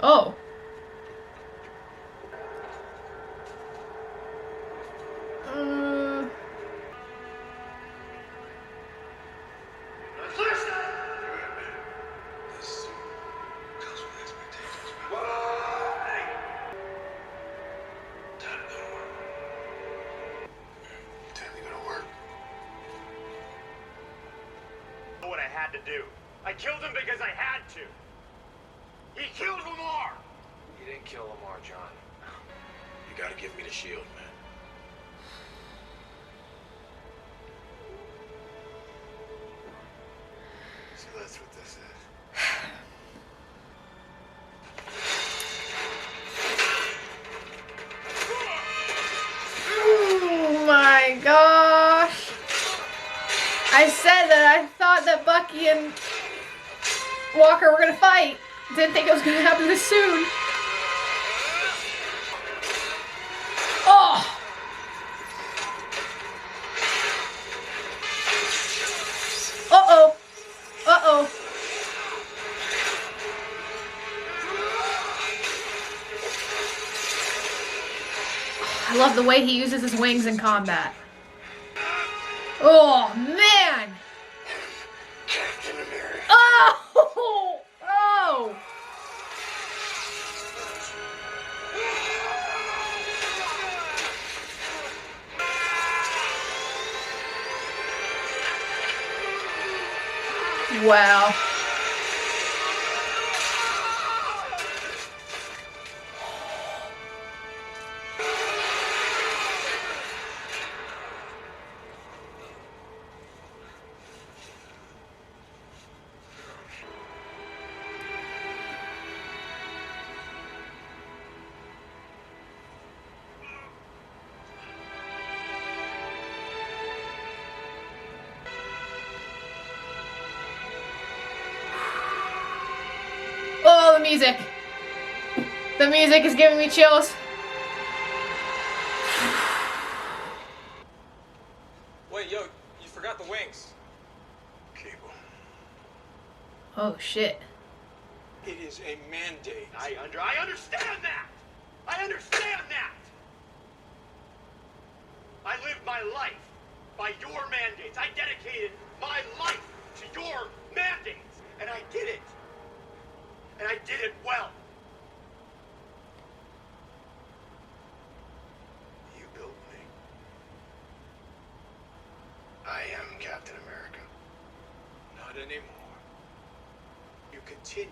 Oh. What I had to do. I killed him because I had to. He killed Lamar. You didn't kill Lamar, John. You gotta give me the shield, man. So that's what this is. Oh my gosh. I said that I thought that Bucky and Walker were gonna fight. Didn't think it was gonna happen this soon. Oh! Uh-oh. Uh-oh. I love the way he uses his wings in combat. Oh, man! Captain America. Oh! Oh! Wow. Oh, the music. The music is giving me chills. Wait, yo, you forgot the wings. Cable. Oh, shit. It is a mandate. I understand that! I understand that! I lived my life by your mandates. I dedicated my life to your mandates. And I did it. And I did it well. You built me. I am Captain America. Not anymore. You continue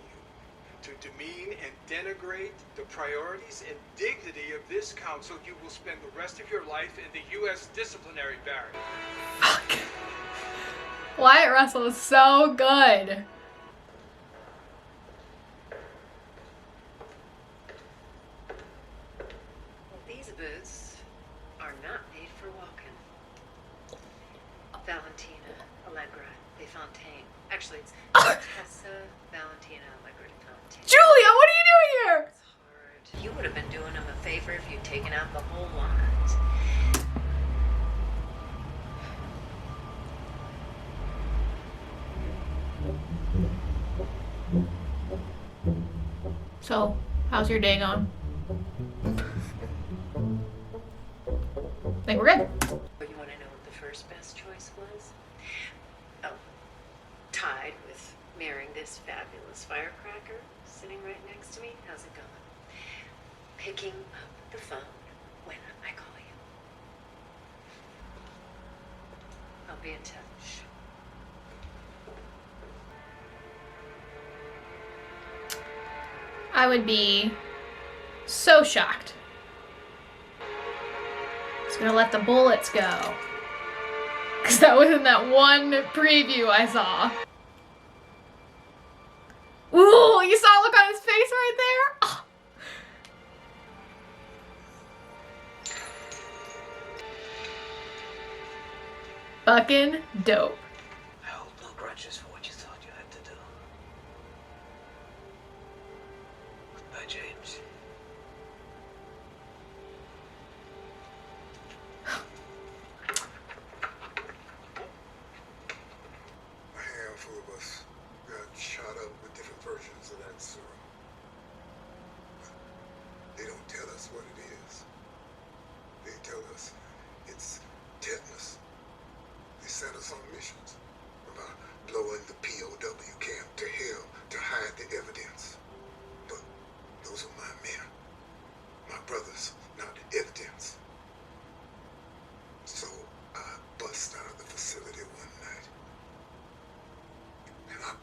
to demean and denigrate the priorities and dignity of this council. You will spend the rest of your life in the U.S. disciplinary barrack. Fuck. Wyatt Russell is so good. These boots are not made for walking. Valentina Allegra de Fontaine. Actually, it's Tessa Valentina Allegra de Fontaine. Julia, what are you doing here? It's hard. You would have been doing them a favor if you'd taken out the whole lines. So, how's your day going? Think we're good. But you want to know what the first best choice was? Oh, tied with marrying this fabulous firecracker sitting right next to me. How's it going? Picking up the phone when I call you. I'll be in touch. I would be so shocked. Just gonna let the bullets go. Because that was in that one preview I saw. Ooh, you saw a look on his face right there? Oh. Fucking dope. I hold no grudges for what you thought you had to do. Goodbye, James. A handful of us got shot up with different versions of that serum.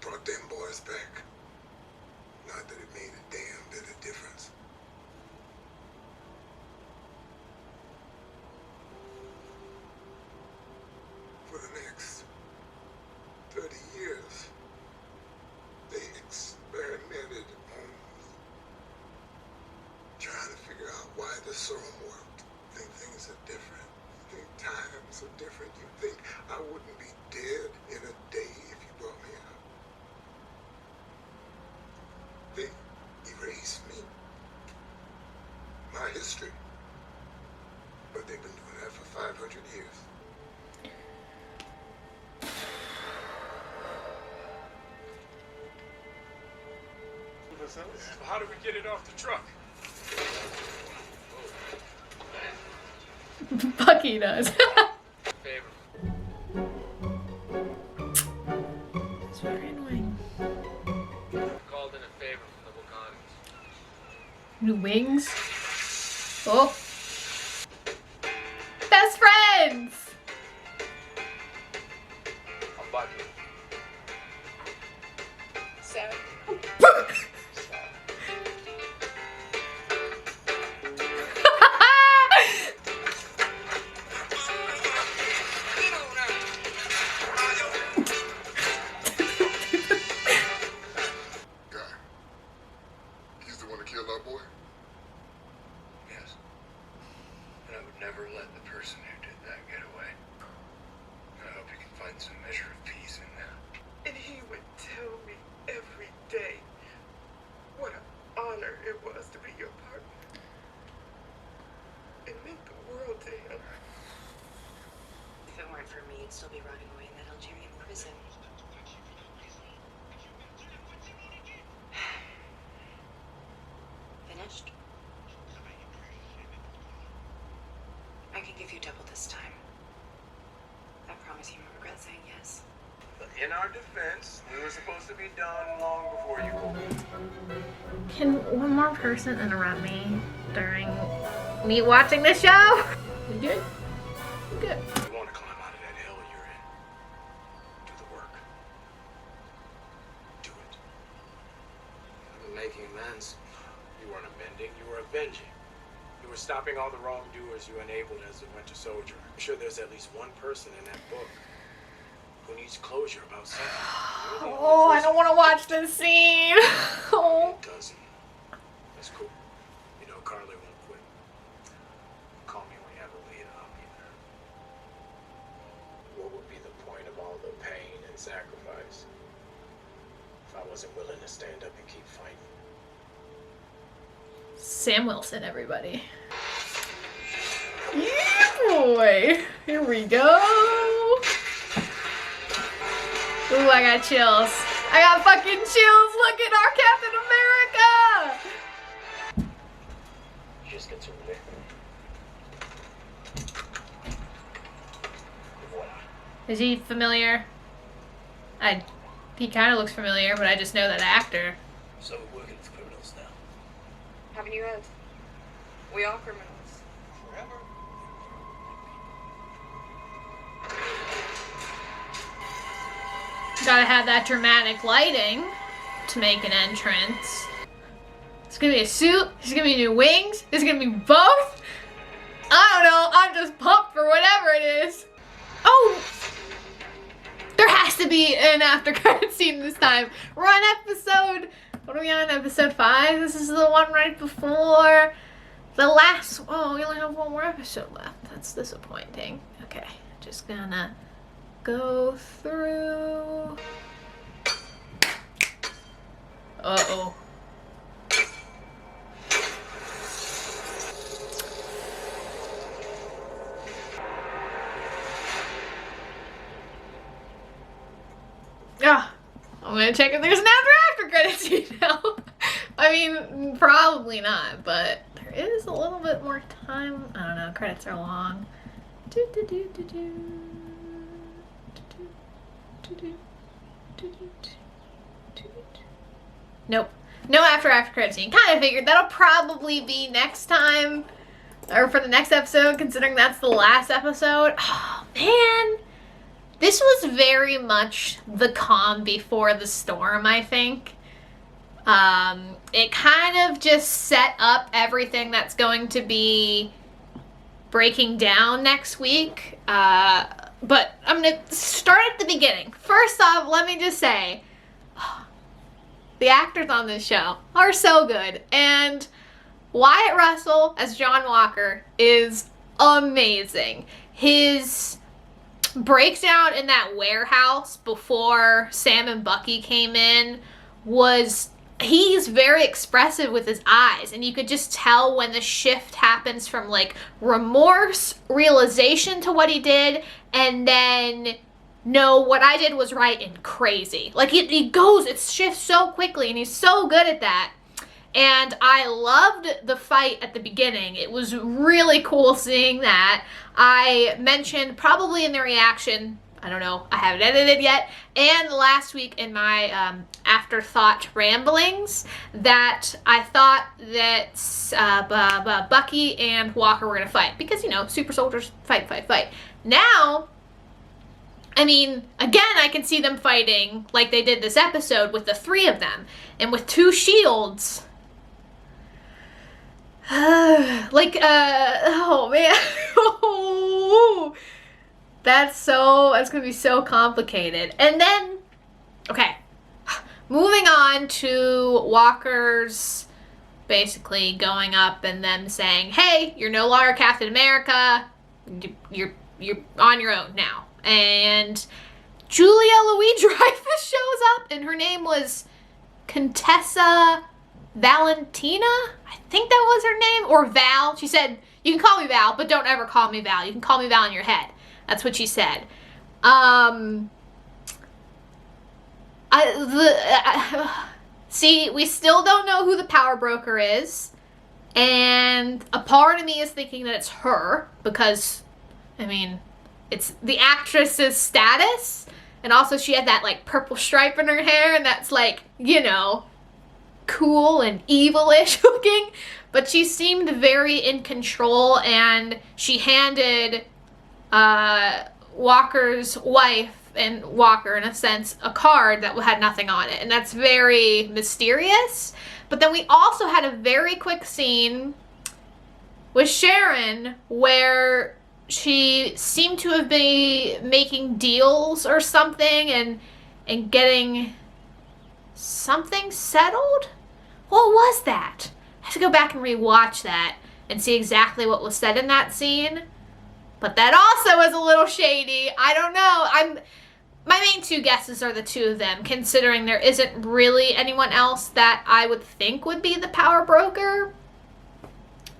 brought them boys back. Not that it made a damn bit of difference. For the next 30 years, they experimented on me, trying to figure out why the serum worked. Think things are different. Think times are different. You think I wouldn't be dead in a day if you brought me out. They erased me, my history. But they've been doing that for 500 years. So how do we get it off the truck? Bucky does. Favor. It's very annoying. Called in a favor from the Vulcanians. New wings. Oh. Best friends! I'm Bucky. Sam. Guy, he's the one that killed our boy? Yes. And I would never let the person who did that get away. I hope you can find some measure of peace in that. And he would tell me every day what an honor it was to be your partner. It meant the world to him. If it weren't for me, you'd still be rotting away in that Algerian prison. Finished? I can give you double this time. I promise you won't regret saying yes. In our defense, we were supposed to be done long before you pulled in. Can one more person interrupt me during me watching this show? You good? You good. You want to climb out of that hell you're in. Do the work. Do it. I've been making amends. You weren't amending, you were avenging. You were stopping all the wrongdoers you enabled as a winter soldier. I'm sure there's at least one person in that book who needs closure about something. You're the only Oh, I person don't want to watch this scene. Oh. who doesn't. That's cool. You know, Carly won't quit. Call me when you have a lead, and I'll be there. What would be the point of all the pain and sacrifice if I wasn't willing to stand up and keep fighting? Sam Wilson, everybody. Yeah, boy. Here we go. Ooh, I got chills. I got fucking chills. Look at our Captain America. You just get to relive. Is he familiar? He kind of looks familiar, but I just know that actor. So we're working with criminals now. Haven't you read? We are criminals. Forever. Gotta have that dramatic lighting to make an entrance. It's gonna be a suit. There's gonna be new wings. There's gonna be both. I don't know. I'm just pumped for whatever it is. Oh, there has to be an after credit scene this time. We're on episode. What are we on? Episode 5. This is the one right before the last. Oh, we only have one more episode left. That's disappointing. Okay, just gonna go through. Uh-oh. Yeah, I'm gonna check if there's an after credit scene now. I mean, probably not, but there is a little bit more time. I don't know, credits are long. Nope. No after credit scene. Kind of figured that'll probably be next time, or for the next episode, considering that's the last episode. Oh man, this was very much the calm before the storm, I think. It kind of just set up everything that's going to be breaking down next week. But I'm going to start at the beginning. First off, let me just say, the actors on this show are so good. And Wyatt Russell as John Walker is amazing. His breakdown in that warehouse before Sam and Bucky came in was, he's very expressive with his eyes, and you could just tell when the shift happens from like remorse, realization to what he did, and then no, what I did was right and crazy. Like it shifts so quickly, and he's so good at that. And I loved the fight at the beginning. It was really cool seeing that. I mentioned probably in the reaction, I don't know, I haven't edited yet, and last week in my afterthought ramblings, that I thought that Bucky and Walker were going to fight. Because, you know, super soldiers fight. Now, I mean, again, I can see them fighting like they did this episode with the three of them. And with two shields. Oh man. That's gonna be so complicated. And then, okay, moving on to Walker's basically going up and them saying, hey, you're no longer Captain America, you're on your own now. And Julia Louis-Dreyfus shows up, and her name was Contessa Valentina? I think that was her name, or Val. She said, you can call me Val, but don't ever call me Val. You can call me Val in your head. That's what she said. See, we still don't know who the power broker is, and a part of me is thinking that it's her, because, I mean, it's the actress's status, and also she had that, like, purple stripe in her hair, and that's, like, you know, cool and evilish looking, but she seemed very in control, and she handed Walker's wife and Walker, in a sense, a card that had nothing on it, and that's very mysterious. But then we also had a very quick scene with Sharon where she seemed to have been making deals or something and getting something settled? What was that? I have to go back and rewatch that and see exactly what was said in that scene. But that also was a little shady. I don't know. My main two guesses are the two of them, considering there isn't really anyone else that I would think would be the power broker.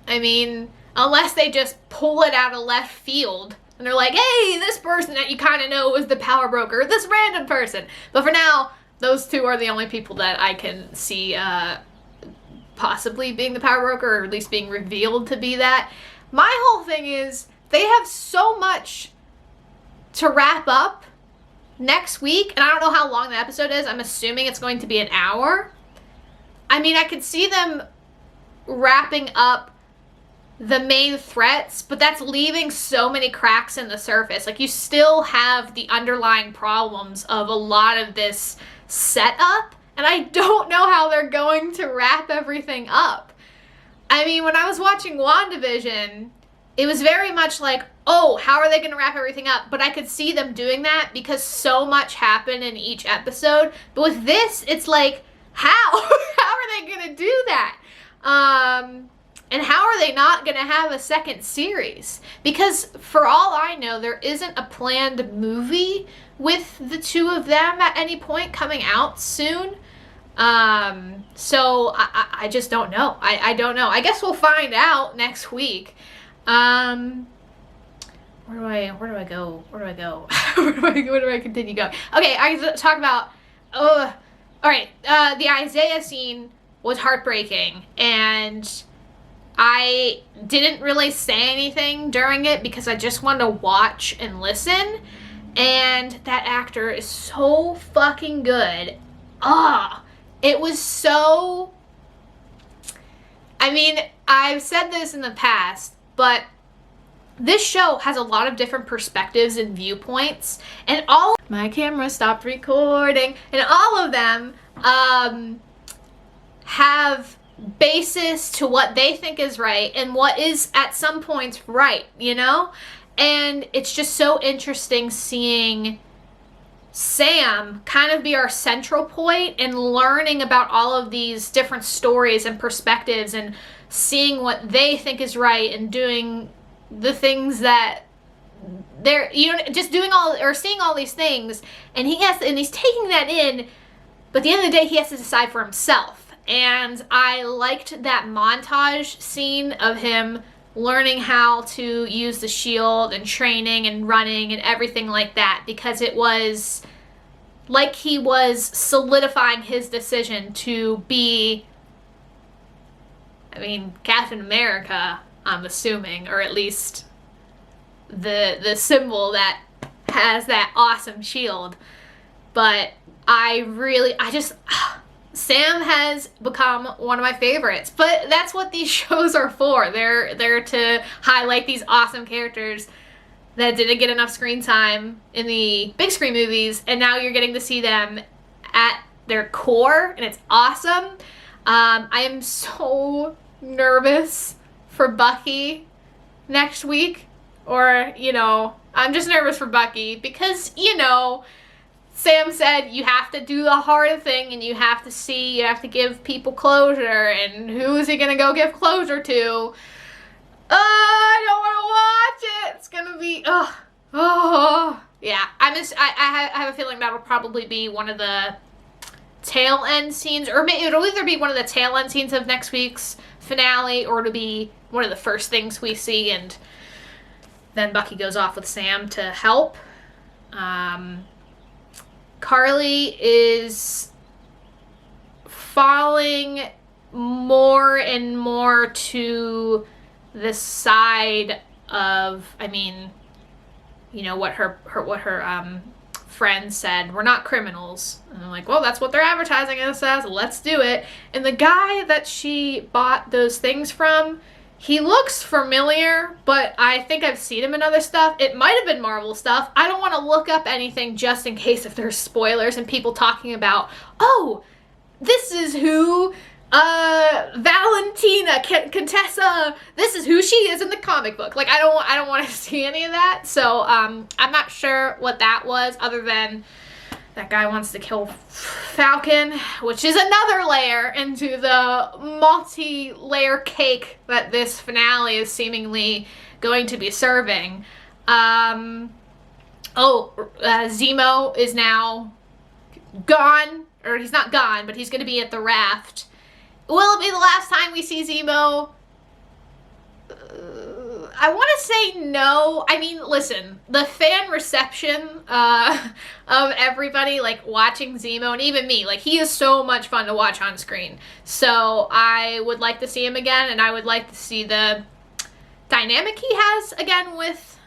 I mean, unless they just pull it out of left field and they're like, hey, this person that you kind of know is the power broker, this random person. But for now, those two are the only people that I can see possibly being the power broker, or at least being revealed to be that. My whole thing is, they have so much to wrap up next week, and I don't know how long the episode is. I'm assuming it's going to be an hour. I mean, I could see them wrapping up the main threats, but that's leaving so many cracks in the surface. Like, you still have the underlying problems of a lot of this setup, and I don't know how they're going to wrap everything up. I mean, when I was watching WandaVision, it was very much like, oh, how are they going to wrap everything up? But I could see them doing that because so much happened in each episode. But with this, it's like, how? How are they going to do that? And how are they not going to have a second series? Because for all I know, there isn't a planned movie with the two of them at any point coming out soon. So I just don't know. I don't know. I guess we'll find out next week. Where do I go? Where do I continue going? Okay, I talk about, all right, the Isaiah scene was heartbreaking, and I didn't really say anything during it because I just wanted to watch and listen, and that actor is so fucking good. It was so, I mean, I've said this in the past, but this show has a lot of different perspectives and viewpoints, and all my camera stopped recording, and all of them have basis to what they think is right and what is at some points right, you know? And it's just so interesting seeing Sam kind of be our central point and learning about all of these different stories and perspectives and seeing what they think is right and doing the things that they're, you know, just doing all, or seeing all these things, and he's taking that in, but at the end of the day he has to decide for himself. And I liked that montage scene of him learning how to use the shield and training and running and everything like that, because it was like he was solidifying his decision to be, I mean, Captain America, I'm assuming, or at least the symbol that has that awesome shield. But Sam has become one of my favorites. But that's what these shows are for. They're to highlight these awesome characters that didn't get enough screen time in the big screen movies, and now you're getting to see them at their core, and it's awesome. I am so nervous for Bucky next week, or, you know, I'm just nervous for Bucky because, you know, Sam said you have to do the hard thing and you have to give people closure, and who is he gonna go give closure to? I don't want to watch it. It's gonna be, yeah. I have a feeling that'll probably be one of the tail end scenes, or maybe it'll either be one of the tail end scenes of next week's finale, or it'll be one of the first things we see, and then Bucky goes off with Sam to help. Carly is falling more and more to the side of, I mean, you know, what her friend said, we're not criminals. And I'm like, well, that's what they're advertising us as, let's do it. And the guy that she bought those things from, he looks familiar, but I think I've seen him in other stuff. It might have been Marvel stuff. I don't want to look up anything just in case if there's spoilers and people talking about, oh, this is who Valentina, Contessa, this is who she is in the comic book. Like, I don't want to see any of that. So, I'm not sure what that was, other than that guy wants to kill Falcon, which is another layer into the multi-layer cake that this finale is seemingly going to be serving. Zemo is now gone, or he's not gone, but he's going to be at the raft. Will it be the last time we see Zemo? I want to say no. I mean, listen, the fan reception of everybody, like, watching Zemo, and even me, like, he is so much fun to watch on screen. So I would like to see him again, and I would like to see the dynamic he has again with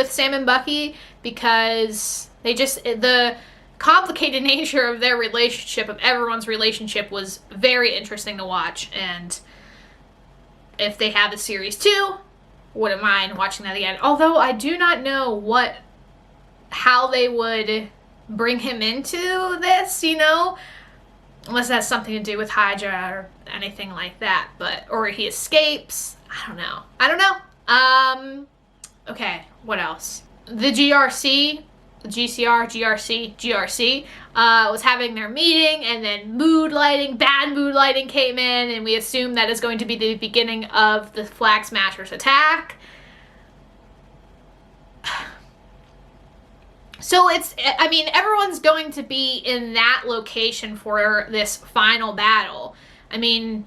Sam and Bucky, because the complicated nature of their relationship, of everyone's relationship, was very interesting to watch. And if they have a series 2, wouldn't mind watching that again. Although I do not know how they would bring him into this, you know, unless it has something to do with Hydra or anything like that. Or he escapes. I don't know. Okay, what else? The GRC was having their meeting, and then bad mood lighting came in, and we assume that is going to be the beginning of the Flag Smashers attack. So everyone's going to be in that location for this final battle. I mean,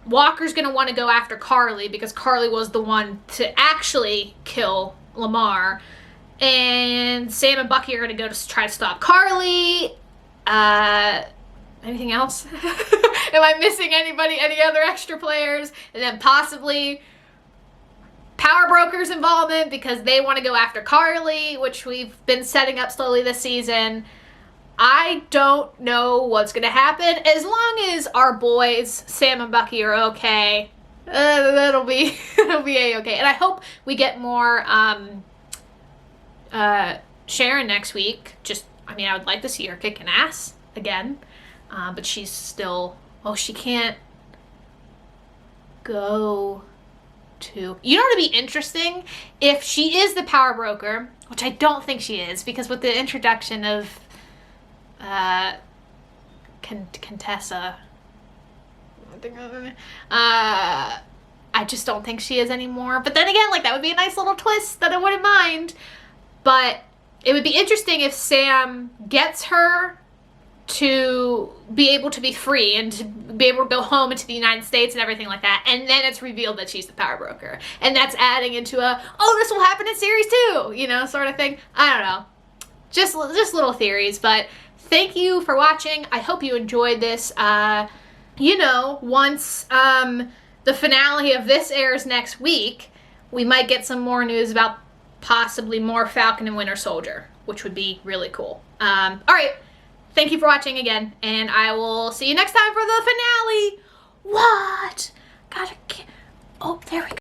Walker's going to want to go after Carly, because Carly was the one to actually kill Lamar. And Sam and Bucky are going to go to try to stop Carly. Anything else? Am I missing any other extra players? And then possibly Power Broker's involvement, because they want to go after Carly, which we've been setting up slowly this season. I don't know what's going to happen. As long as our boys, Sam and Bucky, are okay, That'll be a-okay. And I hope we get more Sharon next week. I mean, I would like to see her kicking ass again. But she's still, she can't go to, you know what would be interesting? If she is the power broker, which I don't think she is, because with the introduction of Contessa, I just don't think she is anymore. But then again, like, that would be a nice little twist that I wouldn't mind. But it would be interesting if Sam gets her to be able to be free and to be able to go home into the United States and everything like that, and then it's revealed that she's the power broker, and that's adding into this will happen in series 2, you know, sort of thing. I don't know, just little theories. But thank you for watching. I hope you enjoyed this. You know, once the finale of this airs next week, we might get some more news about possibly more Falcon and Winter Soldier, which would be really cool. All right. Thank you for watching again, and I will see you next time for the finale. What? Oh, there we go.